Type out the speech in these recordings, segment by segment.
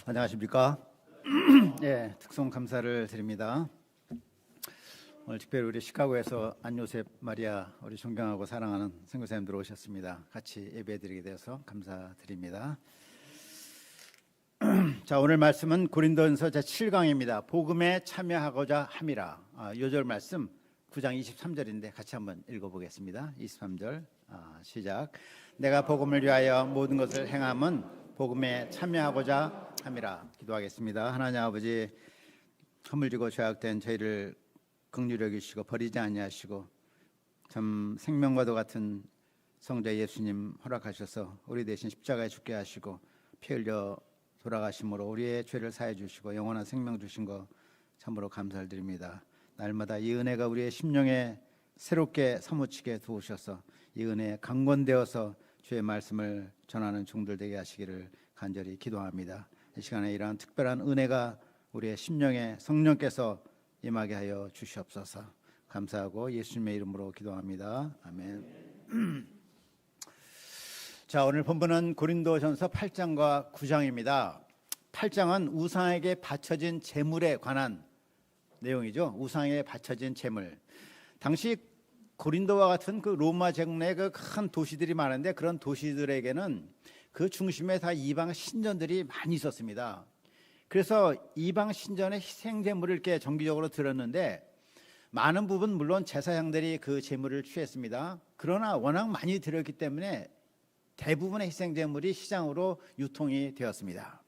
안녕하십니까? 예, 특송 감사를 드립니다. 오늘 특별히 우리 시카고에서 안요셉 마리아 우리 존경하고 사랑하는 선교사님들 오셨습니다. 같이 예배드리게 되어서 감사드립니다. 자, 오늘 말씀은 고린도전서 제7강입니다. 복음에 참여하고자 함이라. 요절 말씀 9장 23절인데 같이 한번 읽어보겠습니다. 23절 시작. 내가 복음을 위하여 모든 것을 행함은 복음에 참여하고자 함이라. 기도하겠습니다. 하나님 아버지, 허물지고 죄악된 저희를 긍휼히 여기시고 버리지 아니하시고 참 생명과도 같은 성자 예수님 허락하셔서 우리 대신 십자가에 죽게 하시고 피 흘려 돌아가심으로 우리의 죄를 사해 주시고 영원한 생명 주신 거 참으로 감사를 드립니다. 날마다 이 은혜가 우리의 심령에 새롭게 사무치게 도우셔서 이 은혜에 강건되어서 주의 말씀을 전하는 종들 되게 하시기를 간절히 기도합니다. 이 시간에 이러한 특별한 은혜가 우리의 심령에 성령께서 임하게 하여 주시옵소서. 감사하고 예수님의 이름으로 기도합니다. 아멘. 자, 오늘 본문은 고린도전서 8장과 9장입니다. 8장은 우상에게 바쳐진 제물에 관한 내용이죠. 우상에 바쳐진 제물. 당시 고린도와 같은 그 로마 제국내 그 큰 도시들이 많은데 그런 도시들에게는 그 중심에 다 이방 신전들이 많이 있었습니다. 그래서 이방 신전의 희생 제물을 이렇게 정기적으로 들었는데 많은 부분 물론 제사장들이 그 제물을 취했습니다. 그러나 워낙 많이 들었기 때문에 대부분의 희생 제물이 시장으로 유통이 되었습니다.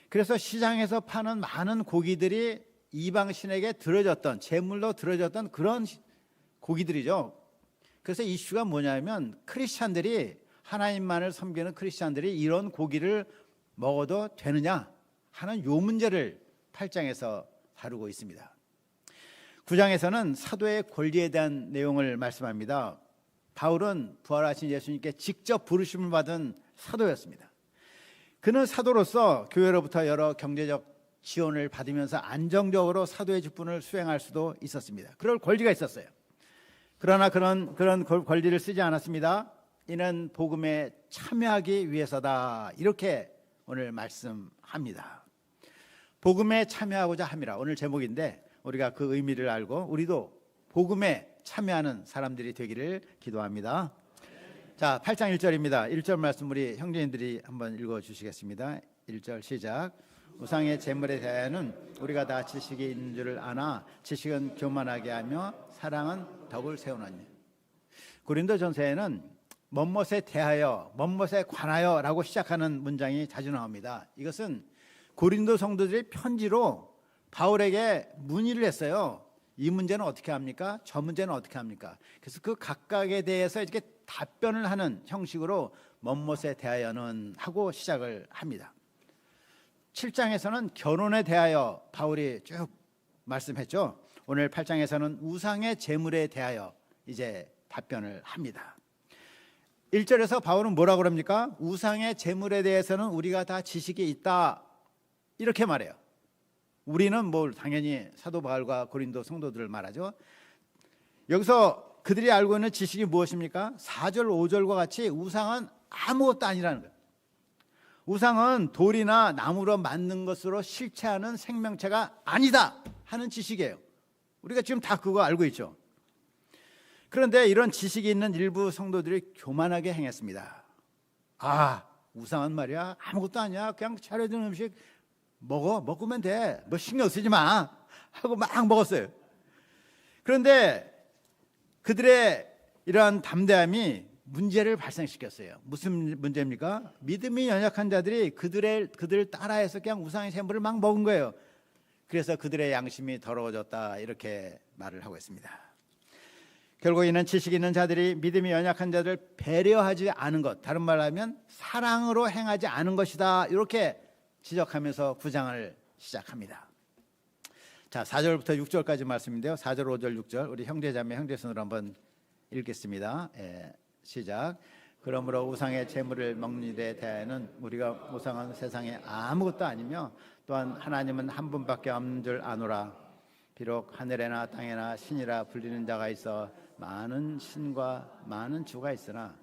그래서 시장에서 파는 많은 고기들이 이방 신에게 들어졌던 제물로 들어졌던 그런 고기들이죠. 그래서 이슈가 뭐냐면 크리스찬들이 하나님만을 섬기는 크리스찬들이 이런 고기를 먹어도 되느냐 하는 요 문제를 8장에서 다루고 있습니다. 9장에서는 사도의 권리에 대한 내용을 말씀합니다. 바울은 부활하신 예수님께 직접 부르심을 받은 사도였습니다. 그는 사도로서 교회로부터 여러 경제적 지원을 받으면서 안정적으로 사도의 직분을 수행할 수도 있었습니다. 그럴 권리가 있었어요. 그러나 그런 권리를 쓰지 않았습니다. 이는 복음에 참여하기 위해서다. 이렇게 오늘 말씀합니다. 복음에 참여하고자 함이라. 오늘 제목인데 우리가 그 의미를 알고 우리도 복음에 참여하는 사람들이 되기를 기도합니다. 자, 8장 1절입니다. 1절 말씀 우리 형제님들이 한번 읽어주시겠습니다. 1절 시작. 우상의 제물에 대하여는 우리가 다 지식이 있는 줄을 아나 지식은 교만하게 하며 사랑은 덕을 세우느니. 고린도전서에는 뭐뭇에 대하여, 뭐뭇에 관하여 라고 시작하는 문장이 자주 나옵니다. 이것은 고린도 성도들이 편지로 바울에게 문의를 했어요. 이 문제는 어떻게 합니까? 저 문제는 어떻게 합니까? 그래서 그 각각에 대해서 이렇게 답변을 하는 형식으로 뭐뭇에 대하여는 하고 시작을 합니다. 7장에서는 결혼에 대하여 바울이 쭉 말씀했죠. 오늘 8장에서는 우상의 제물에 대하여 이제 답변을 합니다. 1절에서 바울은 뭐라고 그럽니까? 우상의 제물에 대해서는 우리가 다 지식이 있다 이렇게 말해요. 우리는 당연히 사도 바울과 고린도 성도들을 말하죠. 여기서 그들이 알고 있는 지식이 무엇입니까? 4절 5절과 같이 우상은 아무것도 아니라는 거예요. 우상은 돌이나 나무로 만든 것으로 실체하는 생명체가 아니다 하는 지식이에요. 우리가 지금 다 그거 알고 있죠. 그런데 이런 지식이 있는 일부 성도들이 교만하게 행했습니다. 우상은 말이야 아무것도 아니야. 그냥 차려진 음식 먹으면 돼. 뭐 신경 쓰지 마 하고 막 먹었어요. 그런데 그들의 이러한 담대함이 문제를 발생시켰어요. 무슨 문제입니까? 믿음이 연약한 자들이 그들을 따라해서 그냥 우상의 제물을 막 먹은 거예요. 그래서 그들의 양심이 더러워졌다 이렇게 말을 하고 있습니다. 결국 이는 지식 있는 자들이 믿음이 연약한 자들을 배려하지 않은 것, 다른 말로 하면 사랑으로 행하지 않은 것이다 이렇게 지적하면서 9장을 시작합니다. 자, 4절부터 6절까지 말씀인데요. 4절, 5절, 6절 우리 형제자매 형제손으로 한번 읽겠습니다. 시작. 그러므로 우상의 제물을 먹는 일에 대하여는 우리가 우상은 세상에 아무것도 아니며 또한 하나님은 한 분밖에 없는 줄 아노라. 비록 하늘에나 땅에나 신이라 불리는 자가 있어 많은 신과 많은 주가 있으나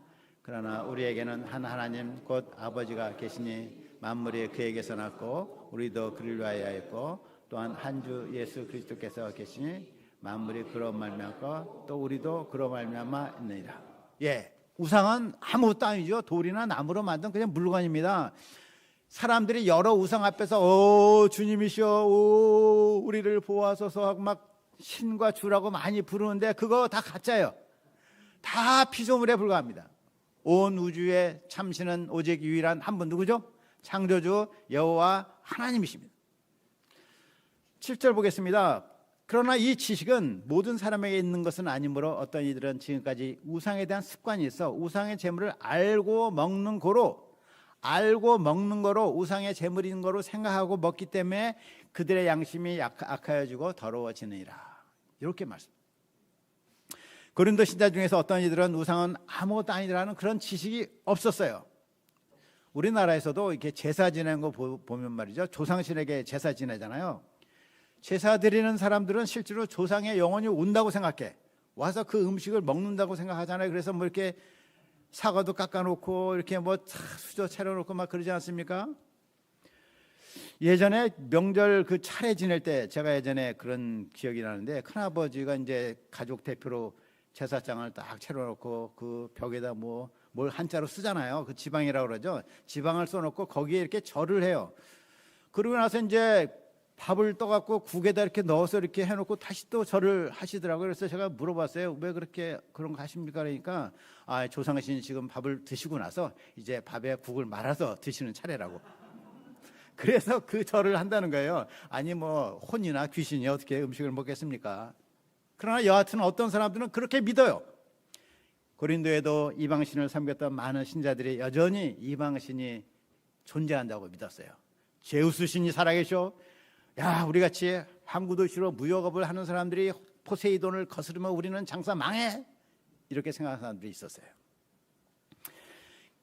그러나 우리에게는 한 하나님 곧 아버지가 계시니 만물이 그에게서 났고 우리도 그를 위하여 했고 또한 한 주 예수 그리스도께서 계시니 만물이 그로 말미암고 또 우리도 그로 말미암아 있느니라. 예, 우상은 아무것도 아니죠. 돌이나 나무로 만든 그냥 물건입니다. 사람들이 여러 우상 앞에서 주님이시여 우리를 보호하소서 하고 막 신과 주라고 많이 부르는데 그거 다 가짜예요. 다 피조물에 불과합니다. 온 우주의 참신은 오직 유일한 한 분 누구죠? 창조주 여호와 하나님이십니다. 7절 보겠습니다. 그러나 이 지식은 모든 사람에게 있는 것은 아니므로 어떤 이들은 지금까지 우상에 대한 습관이 있어 우상의 재물을 알고 먹는 거로 우상의 재물인 거로 생각하고 먹기 때문에 그들의 양심이 악하여지고 더러워지느니라. 이렇게 말씀. 고린도 신자 중에서 어떤 이들은 우상은 아무것도 아니라는 그런 지식이 없었어요. 우리나라에서도 이렇게 제사 지내는 거 보면 말이죠. 조상신에게 제사 지내잖아요. 제사 드리는 사람들은 실제로 조상의 영혼이 온다고 생각해. 와서 그 음식을 먹는다고 생각하잖아요. 그래서 뭐 이렇게 사과도 깎아놓고 이렇게 뭐 수저 차려놓고 막 그러지 않습니까? 예전에 명절 그 차례 지낼 때 제가 예전에 그런 기억이 나는데 큰아버지가 이제 가족 대표로 제사장을 딱 차려놓고 그 벽에다 뭘 한자로 쓰잖아요. 그 지방이라고 그러죠. 지방을 써놓고 거기에 이렇게 절을 해요. 그러고 나서 이제 밥을 떠갖고 국에다 이렇게 넣어서 이렇게 해놓고 다시 또 절을 하시더라고요. 그래서 제가 물어봤어요. 왜 그렇게 그런 거 하십니까? 그러니까 조상신 지금 밥을 드시고 나서 이제 밥에 국을 말아서 드시는 차례라고. 그래서 그 절을 한다는 거예요. 아니 뭐 혼이나 귀신이 어떻게 음식을 먹겠습니까? 그러나 여하튼 어떤 사람들은 그렇게 믿어요. 고린도에도 이방신을 섬겼던 많은 신자들이 여전히 이방신이 존재한다고 믿었어요. 제우스 신이 살아계셔. 야, 우리같이 항구도시로 무역업을 하는 사람들이 포세이돈을 거스르면 우리는 장사 망해. 이렇게 생각하는 사람들이 있었어요.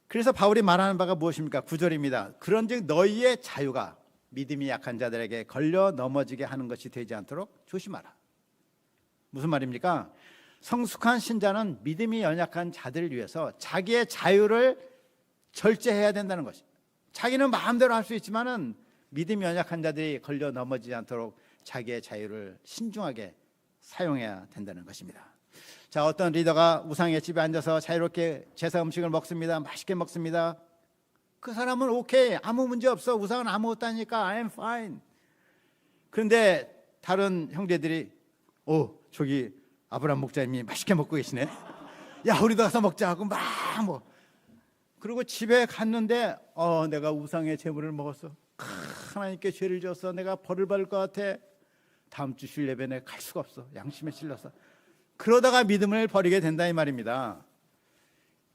그래서 바울이 말하는 바가 무엇입니까? 9절입니다. 그런즉 너희의 자유가 믿음이 약한 자들에게 걸려 넘어지게 하는 것이 되지 않도록 조심하라. 무슨 말입니까? 성숙한 신자는 믿음이 연약한 자들을 위해서 자기의 자유를 절제해야 된다는 것입니다. 자기는 마음대로 할 수 있지만은 믿음이 연약한 자들이 걸려 넘어지지 않도록 자기의 자유를 신중하게 사용해야 된다는 것입니다. 자, 어떤 리더가 우상의 집에 앉아서 자유롭게 제사 음식을 먹습니다. 맛있게 먹습니다. 그 사람은 오케이, 아무 문제 없어. 우상은 아무것도 아니니까 I'm fine. 그런데 다른 형제들이 저기 아브라함 목자님이 맛있게 먹고 계시네. 야, 우리도 가서 먹자 하고 그리고 집에 갔는데 내가 우상의 제물을 먹었어. 하나님께 죄를 지어서 내가 벌을 받을 것 같아. 다음 주 주일 예배에 갈 수가 없어. 양심에 찔러서. 그러다가 믿음을 버리게 된다 이 말입니다.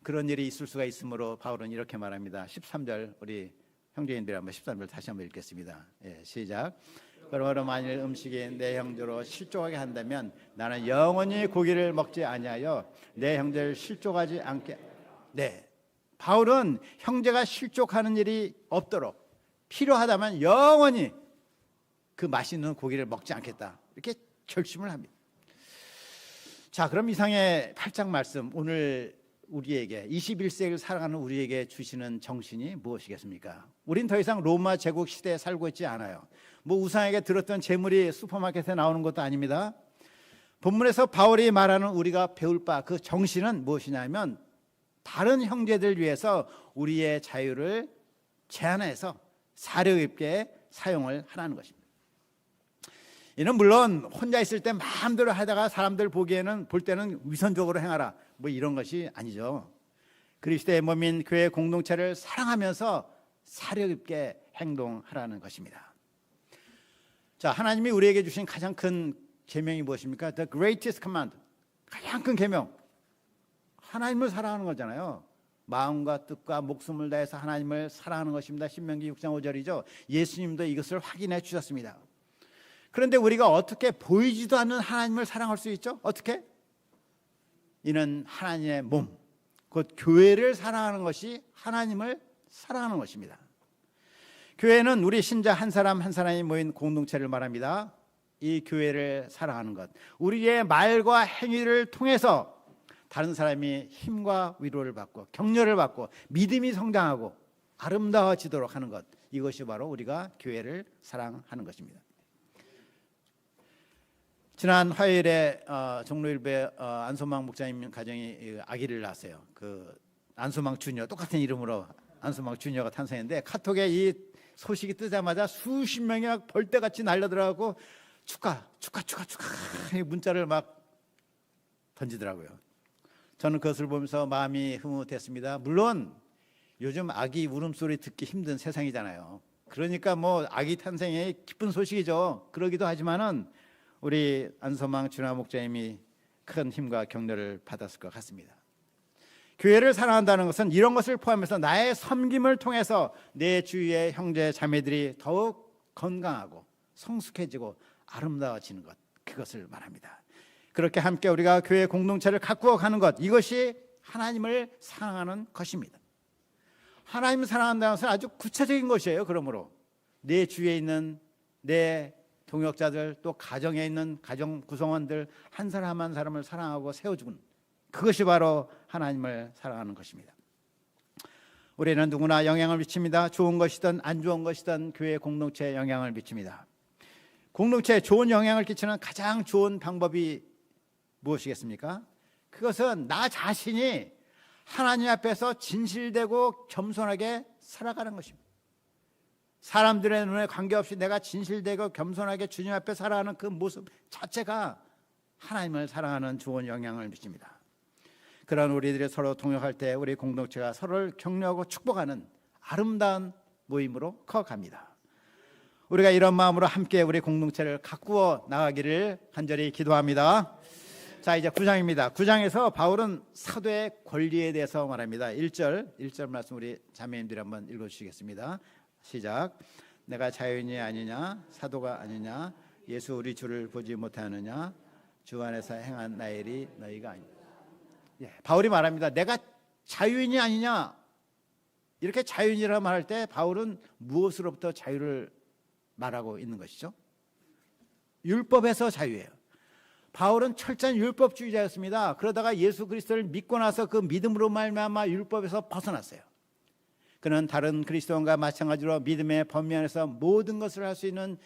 그런 일이 있을 수가 있으므로 바울은 이렇게 말합니다. 13절 우리 형제인들이 한번 13절 다시 한번 읽겠습니다. 시작. 그러므로 만일 음식이 내 형제로 실족하게 한다면 나는 영원히 고기를 먹지 아니하여 내 형제를 실족하지 않게. 네, 바울은 형제가 실족하는 일이 없도록 필요하다면 영원히 그 맛있는 고기를 먹지 않겠다 이렇게 결심을 합니다. 자, 그럼 이상의 8장 말씀 오늘 우리에게 21세기를 살아가는 우리에게 주시는 정신이 무엇이겠습니까? 우린 더 이상 로마 제국 시대에 살고 있지 않아요. 우상에게 들었던 재물이 슈퍼마켓에 나오는 것도 아닙니다. 본문에서 바울이 말하는 우리가 배울 바 그 정신은 무엇이냐면 다른 형제들 위해서 우리의 자유를 제한해서 사려 있게 사용을 하라는 것입니다. 이는 물론 혼자 있을 때 마음대로 하다가 사람들 볼 때는 위선적으로 행하라 이런 것이 아니죠. 그리스도의 몸인 교회 공동체를 사랑하면서 사려 있게 행동하라는 것입니다. 자, 하나님이 우리에게 주신 가장 큰 계명이 무엇입니까? The greatest command. 가장 큰 계명. 하나님을 사랑하는 거잖아요. 마음과 뜻과 목숨을 다해서 하나님을 사랑하는 것입니다. 신명기 6장 5절이죠. 예수님도 이것을 확인해 주셨습니다. 그런데 우리가 어떻게 보이지도 않는 하나님을 사랑할 수 있죠? 어떻게? 이는 하나님의 몸, 곧 교회를 사랑하는 것이 하나님을 사랑하는 것입니다. 교회는 우리 신자 한 사람 한 사람이 모인 공동체를 말합니다. 이 교회를 사랑하는 것, 우리의 말과 행위를 통해서 다른 사람이 힘과 위로를 받고 격려를 받고 믿음이 성장하고 아름다워지도록 하는 것, 이것이 바로 우리가 교회를 사랑하는 것입니다. 지난 화요일에 종로일배 안소망 목사님 가정이 아기를 낳았어요. 그 안소망 주니어, 똑같은 이름으로 안소망 주니어가 탄생했는데, 카톡에 이 소식이 뜨자마자 수십 명이 막 벌떼같이 날려들어가고 축하 문자를 막 던지더라고요. 저는 그것을 보면서 마음이 흐뭇했습니다. 물론 요즘 아기 울음소리 듣기 힘든 세상이잖아요. 그러니까 뭐 아기 탄생이 기쁜 소식이죠. 그러기도 하지만은 우리 안소망 준하 목사님이 큰 힘과 격려를 받았을 것 같습니다. 교회를 사랑한다는 것은 이런 것을 포함해서 나의 섬김을 통해서 내 주위의 형제 자매들이 더욱 건강하고 성숙해지고 아름다워지는 것, 그것을 말합니다. 그렇게 함께 우리가 교회 공동체를 가꾸어 가는 것, 이것이 하나님을 사랑하는 것입니다. 하나님을 사랑한다는 것은 아주 구체적인 것이에요. 그러므로 내 주위에 있는 내 동역자들, 또 가정에 있는 가정 구성원들 한 사람 한 사람을 사랑하고 세워주는, 그것이 바로 하나님을 사랑하는 것입니다. 우리는 누구나 영향을 미칩니다. 좋은 것이든 안 좋은 것이든 교회 공동체에 영향을 미칩니다. 공동체에 좋은 영향을 끼치는 가장 좋은 방법이 무엇이겠습니까? 그것은 나 자신이 하나님 앞에서 진실되고 겸손하게 살아가는 것입니다. 사람들의 눈에 관계없이 내가 진실되고 겸손하게 주님 앞에 살아가는 그 모습 자체가 하나님을 사랑하는 좋은 영향을 미칩니다. 그런 우리들이 서로 동역할 때 우리 공동체가 서로를 격려하고 축복하는 아름다운 모임으로 커갑니다. 우리가 이런 마음으로 함께 우리 공동체를 가꾸어 나가기를 간절히 기도합니다. 자, 이제 9장입니다. 9장에서 바울은 사도의 권리에 대해서 말합니다. 1절 말씀 우리 자매님들이 한번 읽어주시겠습니다. 시작. 내가 자유인이 아니냐, 사도가 아니냐, 예수 우리 주를 보지 못하느냐, 주 안에서 행한 나의 일이 너희가 아니냐. 바울이 말합니다. 내가 자유인이 아니냐. 이렇게 자유인이라고 말할 때 바울은 무엇으로부터 자유를 말하고 있는 것이죠? 율법에서 자유예요. 바울은 철저한 율법주의자였습니다. 그러다가 예수 그리스도를 믿고 나서 그 믿음으로 말미암아 율법에서 벗어났어요. 그는 다른 그리스도인과 마찬가지로 믿음의 범위 안에서 모든 것을 할 수 있는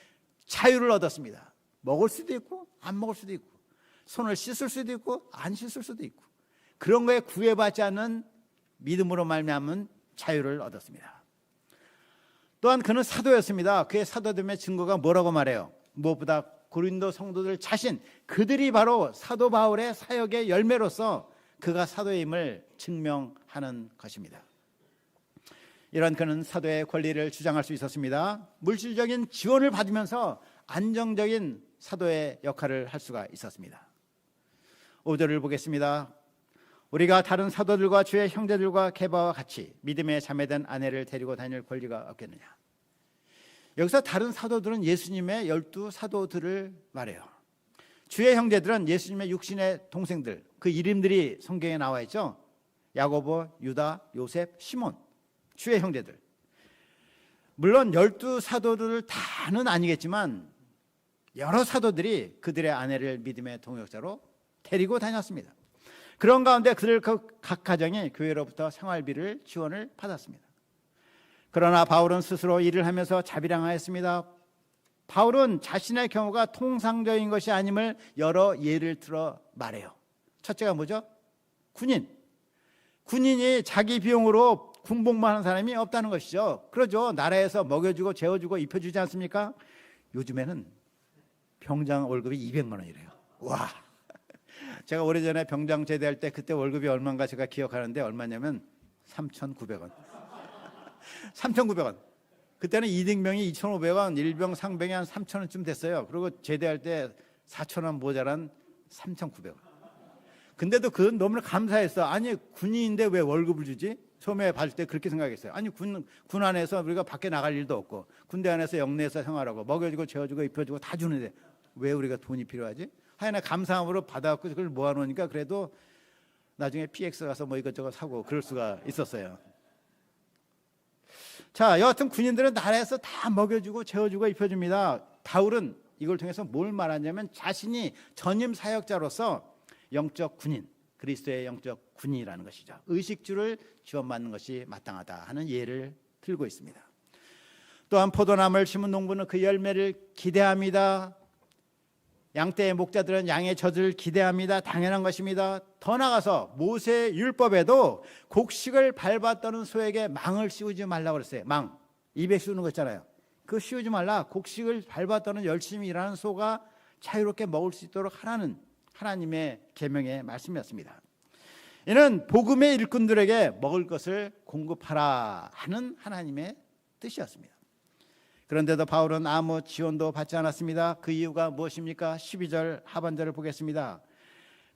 자유를 얻었습니다. 먹을 수도 있고 안 먹을 수도 있고, 손을 씻을 수도 있고 안 씻을 수도 있고, 그런 거에 구애받지 않는 믿음으로 말미암은 자유를 얻었습니다. 또한 그는 사도였습니다. 그의 사도됨의 증거가 뭐라고 말해요? 무엇보다 고린도 성도들 자신, 그들이 바로 사도 바울의 사역의 열매로서 그가 사도임을 증명하는 것입니다. 이런 그는 사도의 권리를 주장할 수 있었습니다. 물질적인 지원을 받으면서 안정적인 사도의 역할을 할 수가 있었습니다. 5절을 보겠습니다. 우리가 다른 사도들과 주의 형제들과 게바와 같이 믿음의 자매된 아내를 데리고 다닐 권리가 없겠느냐. 여기서 다른 사도들은 예수님의 12 사도들을 말해요. 주의 형제들은 예수님의 육신의 동생들, 그 이름들이 성경에 나와 있죠. 야고보, 유다, 요셉, 시몬, 주의 형제들. 물론 12 사도들 다는 아니겠지만 여러 사도들이 그들의 아내를 믿음의 동역자로 데리고 다녔습니다. 그런 가운데 그들 각 가정이 교회로부터 생활비를 지원을 받았습니다. 그러나 바울은 스스로 일을 하면서 자비량하였습니다. 바울은 자신의 경우가 통상적인 것이 아님을 여러 예를 들어 말해요. 첫째가 뭐죠? 군인이 자기 비용으로 군복무 하는 사람이 없다는 것이죠. 그러죠. 나라에서 먹여주고 재워주고 입혀주지 않습니까? 요즘에는 병장 월급이 200만 원이래요. 와! 제가 오래전에 병장 제대할 때 그때 월급이 얼마인가 제가 기억하는데 얼마냐면 3,900원. 3,900원. 그때는 이등병이 2,500원, 일병 상병이 한 3,000원쯤 됐어요. 그리고 제대할 때 4,000원 모자란 3,900원. 근데도 그건 너무나 감사했어. 아니 군인인데 왜 월급을 주지? 처음에 봤을 때 그렇게 생각했어요. 아니 군 안에서 우리가 밖에 나갈 일도 없고 군대 안에서 영내에서 생활하고 먹여주고 재워주고 입혀주고 다 주는데 왜 우리가 돈이 필요하지? 하여나 감사함으로 받아갖고 그걸 모아놓으니까 그래도 나중에 PX 가서 뭐 이것저것 사고 그럴 수가 있었어요. 자, 여하튼 군인들은 나라에서 다 먹여주고 재워주고 입혀줍니다. 바울은 이걸 통해서 뭘 말하냐면 자신이 전임 사역자로서 영적 군인, 그리스도의 영적 군인이라는 것이죠. 의식주를 지원받는 것이 마땅하다 하는 예를 들고 있습니다. 또한 포도나무를 심은 농부는 그 열매를 기대합니다. 양떼의 목자들은 양의 젖을 기대합니다. 당연한 것입니다. 더 나아가서 모세 율법에도 곡식을 밟아 떠는 소에게 망을 씌우지 말라고 그랬어요. 망, 입에 씌우는 거 있잖아요. 그거 씌우지 말라. 곡식을 밟아 떠는 열심히 일하는 소가 자유롭게 먹을 수 있도록 하라는 하나님의 계명의 말씀이었습니다. 이는 복음의 일꾼들에게 먹을 것을 공급하라 하는 하나님의 뜻이었습니다. 그런데도 바울은 아무 지원도 받지 않았습니다. 그 이유가 무엇입니까? 12절 하반절을 보겠습니다.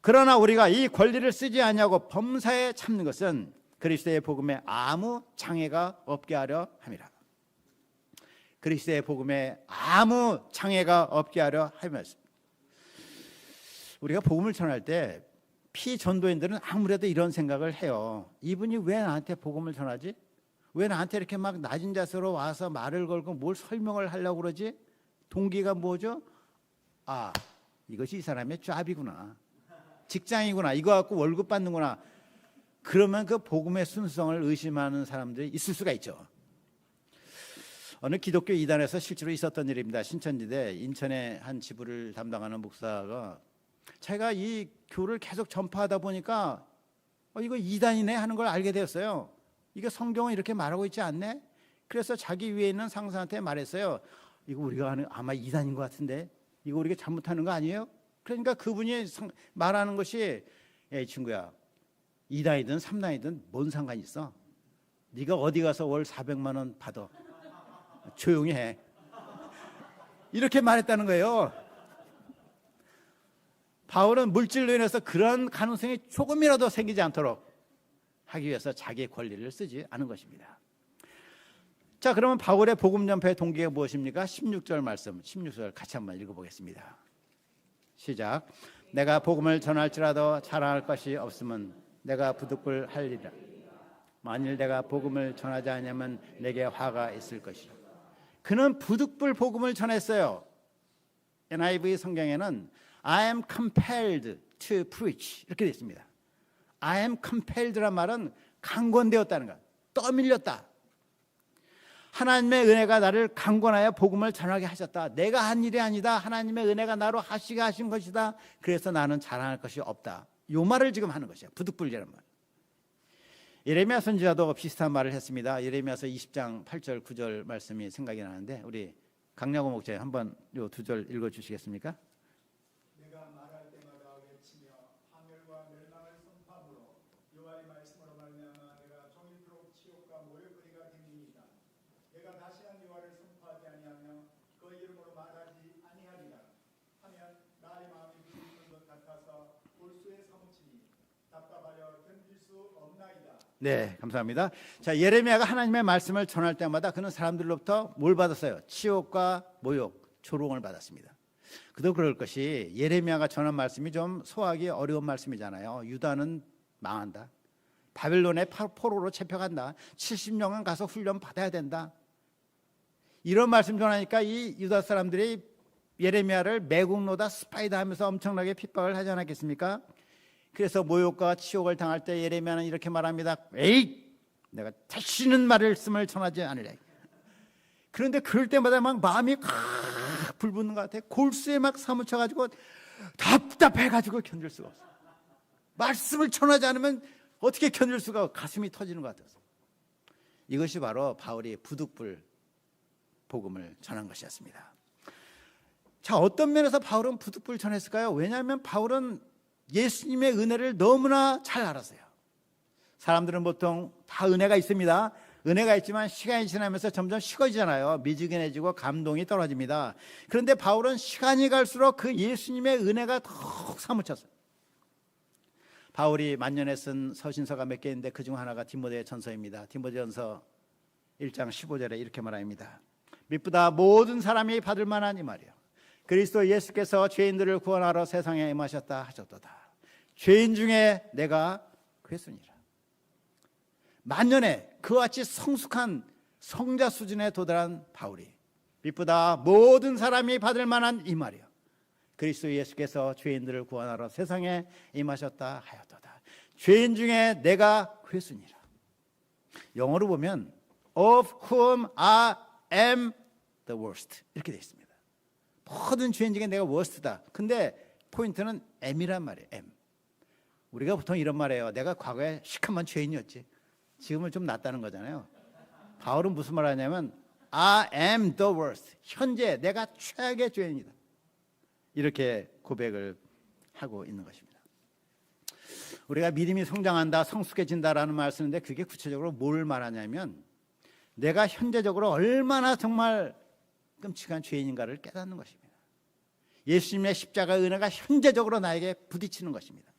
그러나 우리가 이 권리를 쓰지 아니하고 범사에 참는 것은 그리스도의 복음에 아무 장애가 없게 하려 함이라. 그리스도의 복음에 아무 장애가 없게 하려 함이었습니다. 우리가 복음을 전할 때 피전도인들은 아무래도 이런 생각을 해요. 이분이 왜 나한테 복음을 전하지? 왜 나한테 이렇게 막 낮은 자세로 와서 말을 걸고 뭘 설명을 하려고 그러지? 동기가 뭐죠? 아, 이것이 이 사람의 짭이구나. 직장이구나. 이거 갖고 월급 받는구나. 그러면 그 복음의 순수성을 의심하는 사람들이 있을 수가 있죠. 어느 기독교 이단에서 실제로 있었던 일입니다. 신천지대 인천의 한 지부를 담당하는 목사가 자기가 이 교를 계속 전파하다 보니까 이거 이단이네 하는 걸 알게 되었어요. 이게 성경은 이렇게 말하고 있지 않네? 그래서 자기 위에 있는 상사한테 말했어요. 이거 우리가 하는 아마 이단인 것 같은데 이거 우리가 잘못하는 거 아니에요? 그러니까 그분이 말하는 것이 야, 이 친구야, 2단이든 3단이든 뭔 상관이 있어? 네가 어디 가서 월 400만 원 받아. 조용히 해. 이렇게 말했다는 거예요. 바울은 물질로 인해서 그런 가능성이 조금이라도 생기지 않도록 하기 위해서 자기의 권리를 쓰지 않은 것입니다. 자, 그러면 바울의 복음 전파의 동기가 무엇입니까? 16절 말씀, 16절 같이 한번 읽어보겠습니다. 시작. 내가 복음을 전할지라도 자랑할 것이 없으면 내가 부득불 할리라. 만일 내가 복음을 전하지 않으면 내게 화가 있을 것이라. 그는 부득불 복음을 전했어요. NIV 성경에는 I am compelled to preach 이렇게 되어 있습니다. I am compelled란 말은 강권되었다는 것, 떠밀렸다. 하나님의 은혜가 나를 강권하여 복음을 전하게 하셨다. 내가 한 일이 아니다. 하나님의 은혜가 나로 하시게 하신 것이다. 그래서 나는 자랑할 것이 없다. 이 말을 지금 하는 것이야. 부득불이라는 말. 예레미야 선지자도 비슷한 말을 했습니다. 예레미야서 20장 8절 9절 말씀이 생각이 나는데 우리 강야고 목사님 한번 이 두 절 읽어주시겠습니까? 내가 말할 때마다 외치며 파멸과 멸망을 선포함으로 여호와의 말씀으로 말미암아 내가 종일토록 치욕과 모욕거리가 되니이다. 내가 다시는 여호와를 선포하지 아니하며 그 이름으로 말하지 아니하리라 하면 나의 마음이 부르짖는 것 같아서 골수에 사무치니 답답하여 견딜 수 없나이다. 네, 감사합니다. 자, 예레미야가 하나님의 말씀을 전할 때마다 그는 사람들로부터 뭘 받았어요? 치욕과 모욕, 조롱을 받았습니다. 그도 그럴 것이 예레미야가 전한 말씀이 좀 소화하기 어려운 말씀이잖아요. 유다는 망한다. 바벨론의 포로로 잡혀간다. 70년간 가서 훈련 받아야 된다. 이런 말씀 전하니까 이 유다 사람들이 예레미야를 매국노다 스파이다 하면서 엄청나게 핍박을 하지 않았겠습니까? 그래서 모욕과 치욕을 당할 때 예레미야는 이렇게 말합니다. 에이, 내가 다시는 말씀을 전하지 않으려. 그런데 그럴 때마다 막 마음이 불붙는 것 같아요. 골수에 막 사무쳐가지고 답답해가지고 견딜 수가 없어요. 말씀을 전하지 않으면 어떻게 견딜 수가 없어요. 가슴이 터지는 것 같아서. 이것이 바로 바울이 부득불 복음을 전한 것이었습니다. 자, 어떤 면에서 바울은 부득불 전했을까요? 왜냐하면 바울은 예수님의 은혜를 너무나 잘 알았어요. 사람들은 보통 다 은혜가 있습니다. 은혜가 있지만 시간이 지나면서 점점 식어지잖아요. 미지근해지고 감동이 떨어집니다. 그런데 바울은 시간이 갈수록 그 예수님의 은혜가 더욱 사무쳤어요. 바울이 만년에 쓴 서신서가 몇 개 있는데 그중 하나가 디모데 전서입니다. 디모데 전서 1장 15절에 이렇게 말합니다. 믿보다 모든 사람이 받을 만한 이 말이요. 그리스도 예수께서 죄인들을 구원하러 세상에 임하셨다 하셨도다. 죄인 중에 내가 괴순이라. 만년에 그와 같이 성숙한 성자 수준에 도달한 바울이 믿보다 모든 사람이 받을 만한 이 말이요. 그리스도 예수께서 죄인들을 구원하러 세상에 임하셨다 하였도다. 죄인 중에 내가 괴순이라. 영어로 보면 of whom I am the worst. 이렇게 되어 있습니다. 모든 죄인 중에 내가 worst다. 근데 포인트는 am이란 말이에요. am. 우리가 보통 이런 말이에요. 내가 과거에 시커먼 죄인이었지. 지금은 좀 낫다는 거잖아요. 바울은 무슨 말 하냐면 I am the worst. 현재 내가 최악의 죄인이다. 이렇게 고백을 하고 있는 것입니다. 우리가 믿음이 성장한다, 성숙해진다라는 말 쓰는데 그게 구체적으로 뭘 말하냐면 내가 현재적으로 얼마나 정말 끔찍한 죄인인가를 깨닫는 것입니다. 예수님의 십자가 은혜가 현재적으로 나에게 부딪히는 것입니다.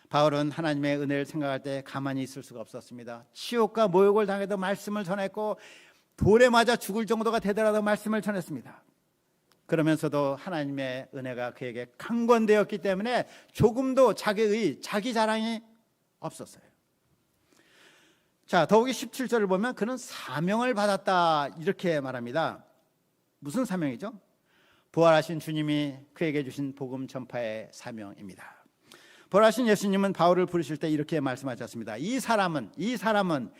바울은 하나님의 은혜를 생각할 때 가만히 있을 수가 없었습니다. 치욕과 모욕을 당해도 말씀을 전했고 돌에 맞아 죽을 정도가 되더라도 말씀을 전했습니다. 그러면서도 하나님의 은혜가 그에게 강권되었기 때문에 조금도 자기 자랑이 없었어요. 자, 더욱이 17절을 보면 그는 사명을 받았다 이렇게 말합니다. 무슨 사명이죠? 부활하신 주님이 그에게 주신 복음 전파의 사명입니다. 부활하신 예수님은 바울을 부르실 때 이렇게 말씀하셨습니다. 이 사람은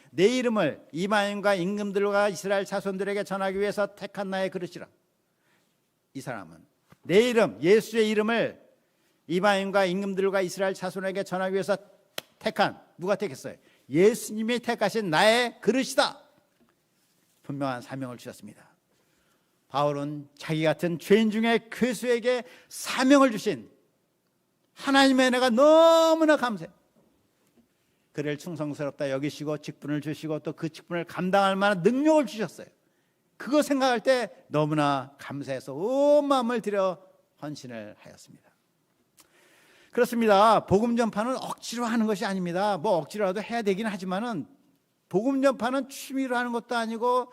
내 이름을 이방인과 임금들과 이스라엘 자손들에게 전하기 위해서 택한 나의 그릇이라. 이 사람은 내 이름, 예수의 이름을 이방인과 임금들과 이스라엘 자손에게 전하기 위해서 택한, 누가 택했어요? 예수님이 택하신 나의 그릇이다. 분명한 사명을 주셨습니다. 바울은 자기 같은 죄인 중에 괴수에게 사명을 주신 하나님의 은혜가 너무나 감사해요. 그를 충성스럽다 여기시고 직분을 주시고 또 그 직분을 감당할 만한 능력을 주셨어요. 그거 생각할 때 너무나 감사해서 온 마음을 들여 헌신을 하였습니다. 그렇습니다. 복음 전파는 억지로 하는 것이 아닙니다. 뭐 억지로라도 해야 되긴 하지만은 복음 전파는 취미로 하는 것도 아니고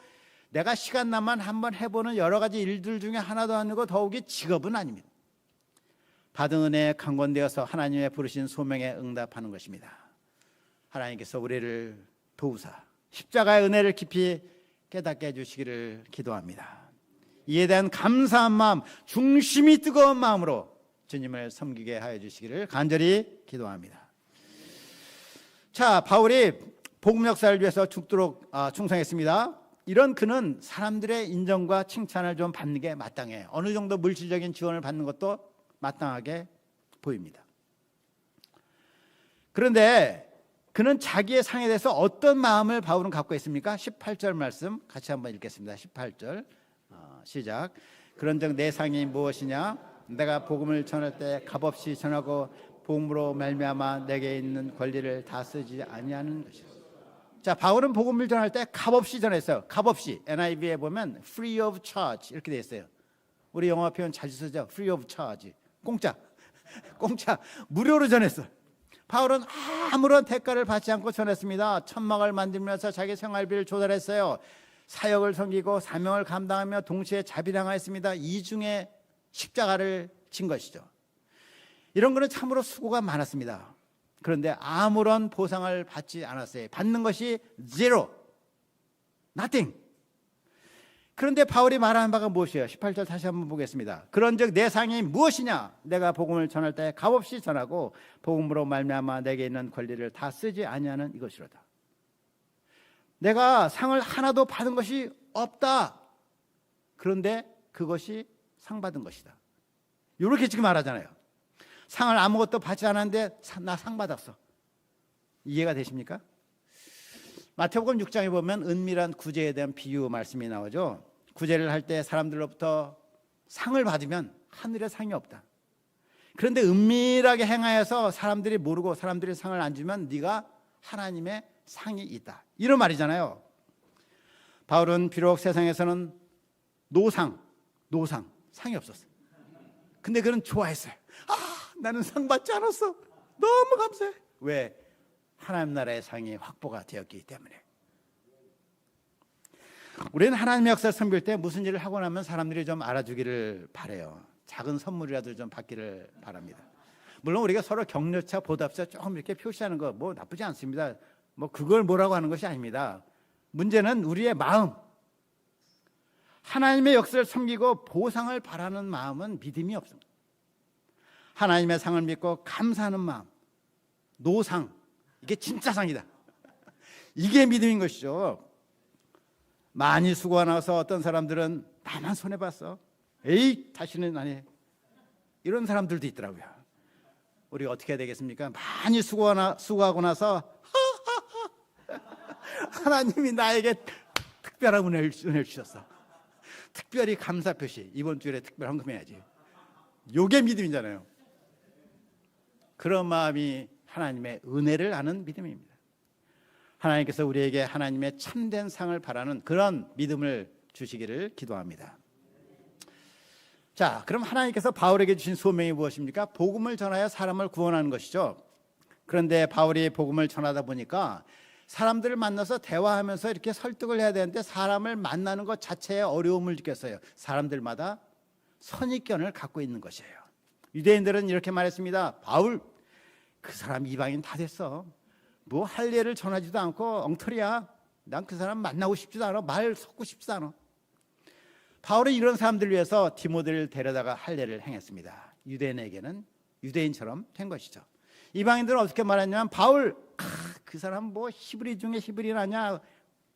내가 시간 나면 한번 해보는 여러 가지 일들 중에 하나도 아니고 더욱이 직업은 아닙니다. 받은 은혜에 강권되어서 하나님의 부르신 소명에 응답하는 것입니다. 하나님께서 우리를 도우사 십자가의 은혜를 깊이 깨닫게 해주시기를 기도합니다. 이에 대한 감사한 마음, 중심이 뜨거운 마음으로 주님을 섬기게 하여 주시기를 간절히 기도합니다. 자, 바울이 복음 역사를 위해서 죽도록 충성했습니다. 이런 그는 사람들의 인정과 칭찬을 좀 받는 게 마땅해요. 어느 정도 물질적인 지원을 받는 것도 마땅하게 보입니다. 그런데 그는 자기의 상에 대해서 어떤 마음을 바울은 갖고 있습니까? 18절 말씀 같이 한번 읽겠습니다. 18절 시작. 그런즉 내 상이 무엇이냐? 내가 복음을 전할 때 값없이 전하고 복음으로 말미암아 내게 있는 권리를 다 쓰지 아니하는 것이다. 자, 바울은 복음을 전할 때 값없이 전했어요. 값없이. NIV에 보면 free of charge 이렇게 되어 있어요. 우리 영어 표현 자주 쓰죠. free of charge. 공짜. 무료로 전했어. 바울은 아무런 대가를 받지 않고 전했습니다. 천막을 만들면서 자기 생활비를 조달했어요. 사역을 섬기고 사명을 감당하며 동시에 자비당하였습니다. 이중에 십자가를 진 것이죠. 이런 거는 참으로 수고가 많았습니다. 그런데 아무런 보상을 받지 않았어요. 받는 것이 zero, nothing. 그런데 바울이 말하는 바가 무엇이에요? 18절 다시 한번 보겠습니다. 그런즉 내 상이 무엇이냐? 내가 복음을 전할 때 값없이 전하고 복음으로 말미암아 내게 있는 권리를 다 쓰지 아니하는 이것이로다. 내가 상을 하나도 받은 것이 없다. 그런데 그것이 상 받은 것이다. 이렇게 지금 말하잖아요. 상을 아무것도 받지 않았는데 나 상 받았어. 이해가 되십니까? 마태복음 6장에 보면 은밀한 구제에 대한 비유 말씀이 나오죠. 구제를 할 때 사람들로부터 상을 받으면 하늘에 상이 없다. 그런데 은밀하게 행하여서 사람들이 모르고 사람들이 상을 안 주면 네가 하나님의 상이 있다. 이런 말이잖아요. 바울은 비록 세상에서는 노상, 상이 없었어요. 근데 그는 좋아했어요. 나는 상 받지 않았어. 너무 감사해. 왜? 하나님 나라의 상이 확보가 되었기 때문에. 우리는 하나님의 역사를 섬길 때 무슨 일을 하고 나면 사람들이 좀 알아주기를 바라요. 작은 선물이라도 좀 받기를 바랍니다. 물론 우리가 서로 격려차, 보답차 조금 이렇게 표시하는 거 뭐 나쁘지 않습니다. 뭐 그걸 뭐라고 하는 것이 아닙니다. 문제는 우리의 마음. 하나님의 역사를 섬기고 보상을 바라는 마음은 믿음이 없습니다. 하나님의 상을 믿고 감사하는 마음, 노상, 이게 진짜 상이다. 이게 믿음인 것이죠. 많이 수고가 나서 어떤 사람들은 나만 손해봤어. 에이, 다시는 안 해. 이런 사람들도 있더라고요. 우리가 어떻게 해야 되겠습니까? 많이 수고하고 나서 하나님이 나에게 특별한 은혜를 주셨어. 특별히 감사 표시. 이번 주일에 특별 헌금해야지. 요게 믿음이잖아요. 그런 마음이 하나님의 은혜를 아는 믿음입니다. 하나님께서 우리에게 하나님의 참된 상을 바라는 그런 믿음을 주시기를 기도합니다. 자, 그럼 하나님께서 바울에게 주신 소명이 무엇입니까? 복음을 전하여 사람을 구원하는 것이죠. 그런데 바울이 복음을 전하다 보니까 사람들을 만나서 대화하면서 이렇게 설득을 해야 되는데 사람을 만나는 것 자체에 어려움을 느꼈어요. 사람들마다 선입견을 갖고 있는 것이에요. 유대인들은 이렇게 말했습니다. 바울, 그 사람 이방인 다 됐어. 뭐 할례를 전하지도 않고 엉터리야. 난 그 사람 만나고 싶지도 않아. 말 섞고 싶지도 않아. 바울은 이런 사람들을 위해서 디모데를 데려다가 할례를 행했습니다. 유대인에게는 유대인처럼 된 것이죠. 이방인들은 어떻게 말했냐면 바울, 그 사람 뭐 히브리 중에 히브리는 아니야.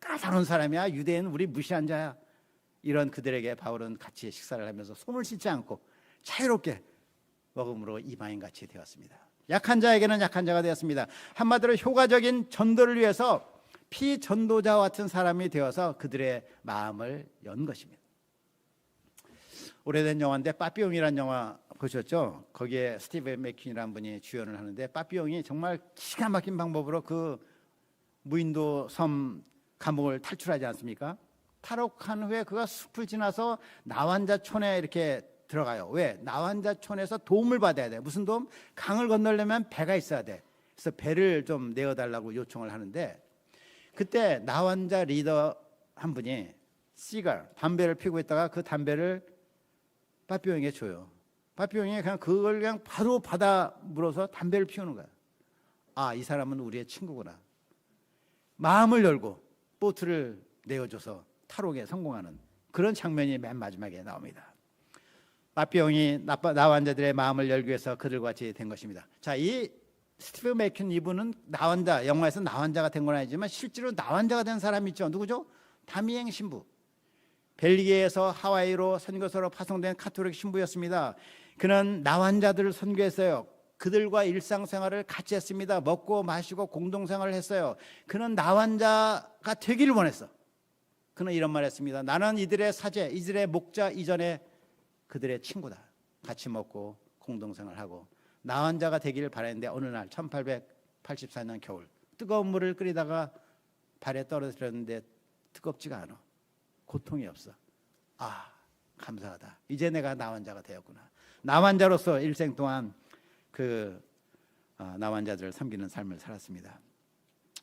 까다로운 사람이야. 유대인 우리 무시한 자야. 이런 그들에게 바울은 같이 식사를 하면서 손을 씻지 않고 자유롭게 먹음으로 이방인같이 되었습니다. 약한 자에게는 약한 자가 되었습니다. 한마디로 효과적인 전도를 위해서 피전도자와 같은 사람이 되어서 그들의 마음을 연 것입니다. 오래된 영화인데 빠삐용이라는 영화 보셨죠? 거기에 스티브 맥퀸이라는 분이 주연을 하는데 빠삐용이 정말 기가 막힌 방법으로 그 무인도 섬 감옥을 탈출하지 않습니까? 탈옥한 후에 그가 숲을 지나서 나완자촌에 이렇게 들어가요. 왜? 나완자촌에서 도움을 받아야 돼. 무슨 도움? 강을 건너려면 배가 있어야 돼. 그래서 배를 좀 내어달라고 요청을 하는데 그때 나완자 리더 한 분이 시갈, 담배를 피우고 있다가 그 담배를 빠삐용에게 줘요. 빠삐용이 그냥 그걸 그냥 바로 받아 물어서 담배를 피우는 거야. 아, 이 사람은 우리의 친구구나. 마음을 열고 보트를 내어줘서 탈옥에 성공하는 그런 장면이 맨 마지막에 나옵니다. 빠삐용이 나완자들의 마음을 열기 위해서 그들과 같이 된 것입니다. 자, 이 스티브 맥퀸 이분은 나완자, 영화에서 나완자가 된 건 아니지만 실제로 나완자가 된 사람이 있죠. 누구죠? 다미행 신부. 벨기에에서 하와이로 선교사로 파송된 카톨릭 신부였습니다. 그는 나완자들을 선교했어요. 그들과 일상생활을 같이 했습니다. 먹고 마시고 공동생활을 했어요. 그는 나완자가 되기를 원했어. 그는 이런 말을 했습니다. 나는 이들의 사제, 이들의 목자 이전에 그들의 친구다. 같이 먹고 공동생활하고 나완자가 되기를 바랬는데 어느 날 1884년 겨울 뜨거운 물을 끓이다가 발에 떨어뜨렸는데 뜨겁지가 않아. 고통이 없어. 아, 감사하다. 이제 내가 나완자가 되었구나. 나완자로서 일생 동안 나완자들을 섬기는 삶을 살았습니다.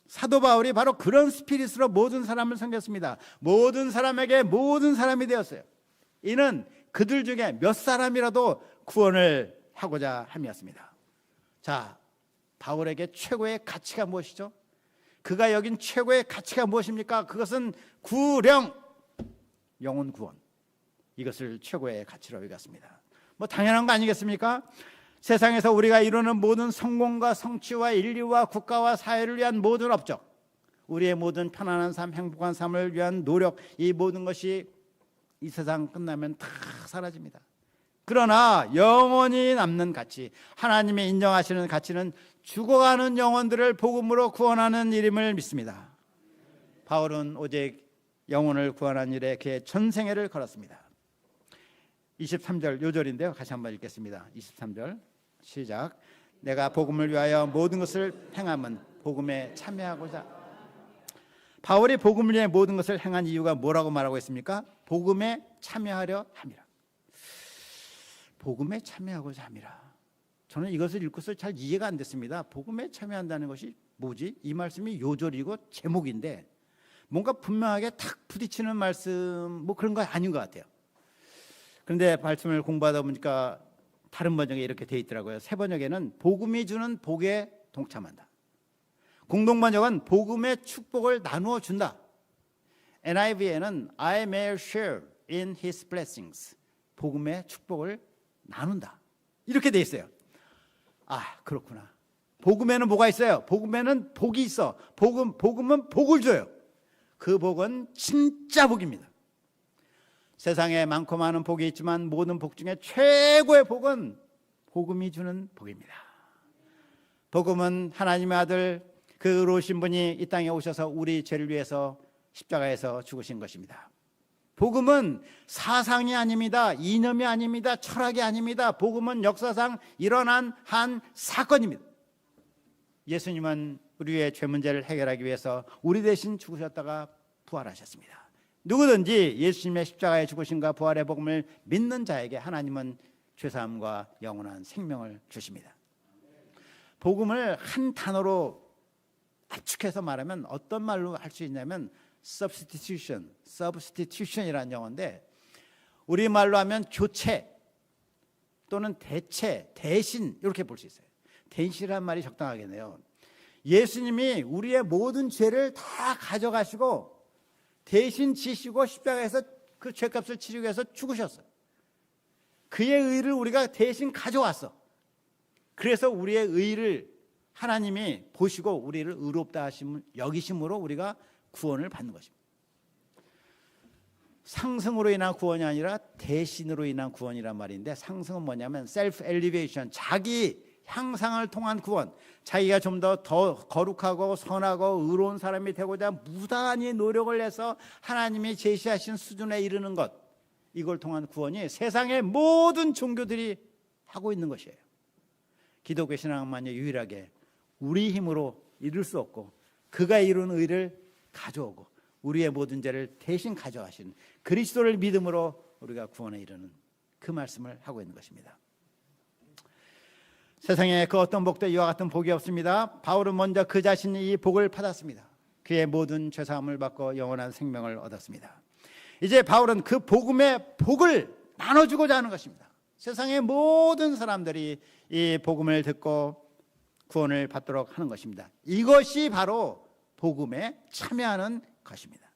사도 바울이 바로 그런 스피릿으로 모든 사람을 섬겼습니다. 모든 사람에게 모든 사람이 되었어요. 이는 그들 중에 몇 사람이라도 구원을 하고자 함이었습니다. 자, 바울에게 최고의 가치가 무엇이죠? 그가 여긴 최고의 가치가 무엇입니까? 그것은 구령, 영혼 구원. 이것을 최고의 가치로 여겼습니다. 뭐 당연한 거 아니겠습니까? 세상에서 우리가 이루는 모든 성공과 성취와 인류와 국가와 사회를 위한 모든 업적, 우리의 모든 편안한 삶, 행복한 삶을 위한 노력, 이 모든 것이 이 세상 끝나면 다 사라집니다. 그러나 영원히 남는 가치, 하나님이 인정하시는 가치는 죽어가는 영혼들을 복음으로 구원하는 일임을 믿습니다. 바울은 오직 영혼을 구원하는 일에 그의 전생애를 걸었습니다. 23절 요절인데요. 같이 한번 읽겠습니다. 23절 시작. 내가 복음을 위하여 모든 것을 행함은 복음에 참여하고자. 바울이 복음을 위해 모든 것을 행한 이유가 뭐라고 말하고 있습니까? 복음에 참여하려 함이라. 복음에 참여하고자 함이라. 저는 이것을 읽고서 잘 이해가 안 됐습니다. 복음에 참여한다는 것이 뭐지? 이 말씀이 요절이고 제목인데 뭔가 분명하게 탁 부딪히는 말씀 뭐 그런 거 아닌 것 같아요. 그런데 말씀을 공부하다 보니까 다른 번역에 이렇게 돼 있더라고요. 새 번역에는 복음이 주는 복에 동참한다. 공동 번역은 복음의 축복을 나누어 준다. NIV에는 I may share in his blessings. 복음의 축복을 나눈다. 이렇게 돼 있어요. 아, 그렇구나. 복음에는 뭐가 있어요? 복음에는 복이 있어. 복음은 복을 줘요. 그 복은 진짜 복입니다. 세상에 많고 많은 복이 있지만 모든 복 중에 최고의 복은 복음이 주는 복입니다. 복음은 하나님의 아들 그 의로우신 분이 이 땅에 오셔서 우리 죄를 위해서 십자가에서 죽으신 것입니다. 복음은 사상이 아닙니다. 이념이 아닙니다. 철학이 아닙니다. 복음은 역사상 일어난 한 사건입니다. 예수님은 우리의 죄 문제를 해결하기 위해서 우리 대신 죽으셨다가 부활하셨습니다. 누구든지 예수님의 십자가에 죽으심과 부활의 복음을 믿는 자에게 하나님은 죄사함과 영원한 생명을 주십니다. 복음을 한 단어로 압축해서 말하면 어떤 말로 할 수 있냐면 substitution이라는 영어인데 우리말로 하면 교체 또는 대체, 대신 이렇게 볼 수 있어요. 대신이라는 말이 적당하겠네요. 예수님이 우리의 모든 죄를 다 가져가시고 대신 지시고 십자가에서 그 죄값을 치르기 위해서 죽으셨어요. 그의 의를 우리가 대신 가져왔어. 그래서 우리의 의를 하나님이 보시고 우리를 의롭다 여기심으로 우리가 구원을 받는 것입니다. 상승으로 인한 구원이 아니라 대신으로 인한 구원이란 말인데, 상승은 뭐냐면 셀프 엘리베이션, 자기 향상을 통한 구원. 자기가 좀 더 거룩하고 선하고 의로운 사람이 되고자 무단히 노력을 해서 하나님이 제시하신 수준에 이르는 것, 이걸 통한 구원이 세상의 모든 종교들이 하고 있는 것이에요. 기독교 신앙만이 유일하게 우리 힘으로 이룰 수 없고 그가 이룬 의를 가져오고 우리의 모든 죄를 대신 가져가신 그리스도를 믿음으로 우리가 구원에 이르는 그 말씀을 하고 있는 것입니다. 세상에 그 어떤 복도 이와 같은 복이 없습니다. 바울은 먼저 그 자신이 이 복을 받았습니다. 그의 모든 죄사함을 받고 영원한 생명을 얻었습니다. 이제 바울은 그 복음의 복을 나눠주고자 하는 것입니다. 세상의 모든 사람들이 이 복음을 듣고 구원을 받도록 하는 것입니다. 이것이 바로 복음에 참여하는 것입니다.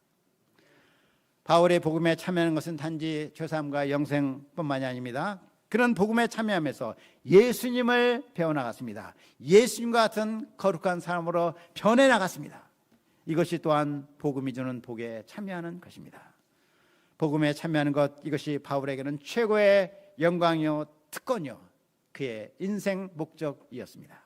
바울의 복음에 참여하는 것은 단지 죄사함과 영생뿐만이 아닙니다. 그런 복음에 참여하면서 예수님을 배워나갔습니다. 예수님과 같은 거룩한 사람으로 변해나갔습니다. 이것이 또한 복음이 주는 복에 참여하는 것입니다. 복음에 참여하는 것, 이것이 바울에게는 최고의 영광이요 특권이요 그의 인생 목적이었습니다.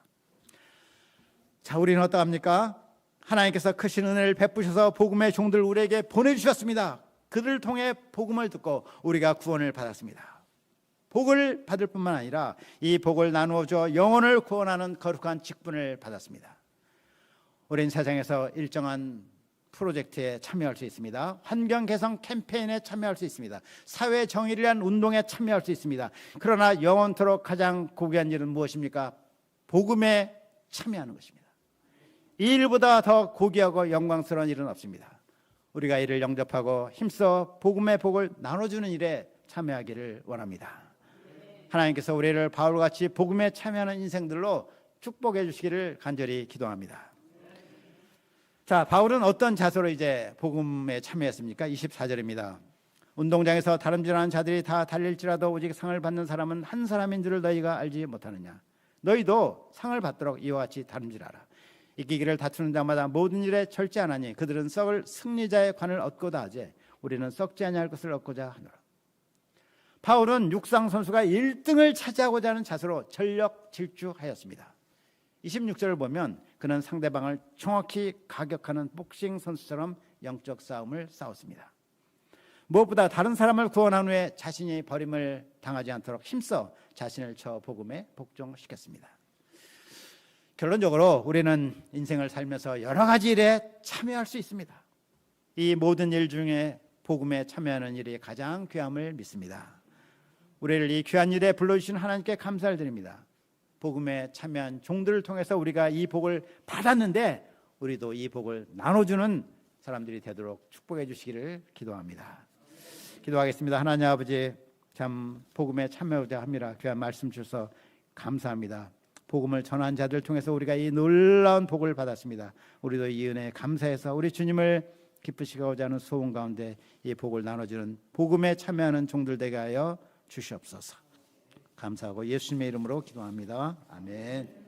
자, 우리는 어떠합니까? 하나님께서 크신 은혜를 베푸셔서 복음의 종들 우리에게 보내주셨습니다. 그들을 통해 복음을 듣고 우리가 구원을 받았습니다. 복을 받을 뿐만 아니라 이 복을 나누어줘 영혼을 구원하는 거룩한 직분을 받았습니다. 우리는 세상에서 일정한 프로젝트에 참여할 수 있습니다. 환경 개선 캠페인에 참여할 수 있습니다. 사회 정의를 위한 운동에 참여할 수 있습니다. 그러나 영원토록 가장 고귀한 일은 무엇입니까? 복음에 참여하는 것입니다. 이 일보다 더 고귀하고 영광스러운 일은 없습니다. 우리가 이를 영접하고 힘써 복음의 복을 나눠주는 일에 참여하기를 원합니다. 하나님께서 우리를 바울같이 복음에 참여하는 인생들로 축복해 주시기를 간절히 기도합니다. 자, 바울은 어떤 자세로 이제 복음에 참여했습니까? 24절입니다. 운동장에서 다름질하는 자들이 다 달릴지라도 오직 상을 받는 사람은 한 사람인 줄을 너희가 알지 못하느냐? 너희도 상을 받도록 이와 같이 다름질하라. 이기기를 다투는 자마다 모든 일에 절제하나니 그들은 썩을 승리자의 관을 얻고자 하지 우리는 썩지 아니할 것을 얻고자 하노라. 바울은 육상 선수가 1등을 차지하고자 하는 자세로 전력 질주하였습니다. 26절을 보면 그는 상대방을 정확히 가격하는 복싱 선수처럼 영적 싸움을 싸웠습니다. 무엇보다 다른 사람을 구원한 후에 자신이 버림을 당하지 않도록 힘써 자신을 저 복음에 복종시켰습니다. 결론적으로 우리는 인생을 살면서 여러 가지 일에 참여할 수 있습니다. 이 모든 일 중에 복음에 참여하는 일이 가장 귀함을 믿습니다. 우리를 이 귀한 일에 불러주신 하나님께 감사를 드립니다. 복음에 참여한 종들을 통해서 우리가 이 복을 받았는데 우리도 이 복을 나눠주는 사람들이 되도록 축복해 주시기를 기도합니다. 기도하겠습니다. 하나님 아버지, 참 복음에 참여하자 합니다. 귀한 말씀 주셔서 감사합니다. 복음을 전한 자들 통해서 우리가 이 놀라운 복을 받았습니다. 우리도 이 은혜에 감사해서 우리 주님을 기쁘시고자 하는 소원 가운데 이 복을 나눠주는 복음에 참여하는 종들 되게 하여 주시옵소서. 감사하고 예수님의 이름으로 기도합니다. 아멘.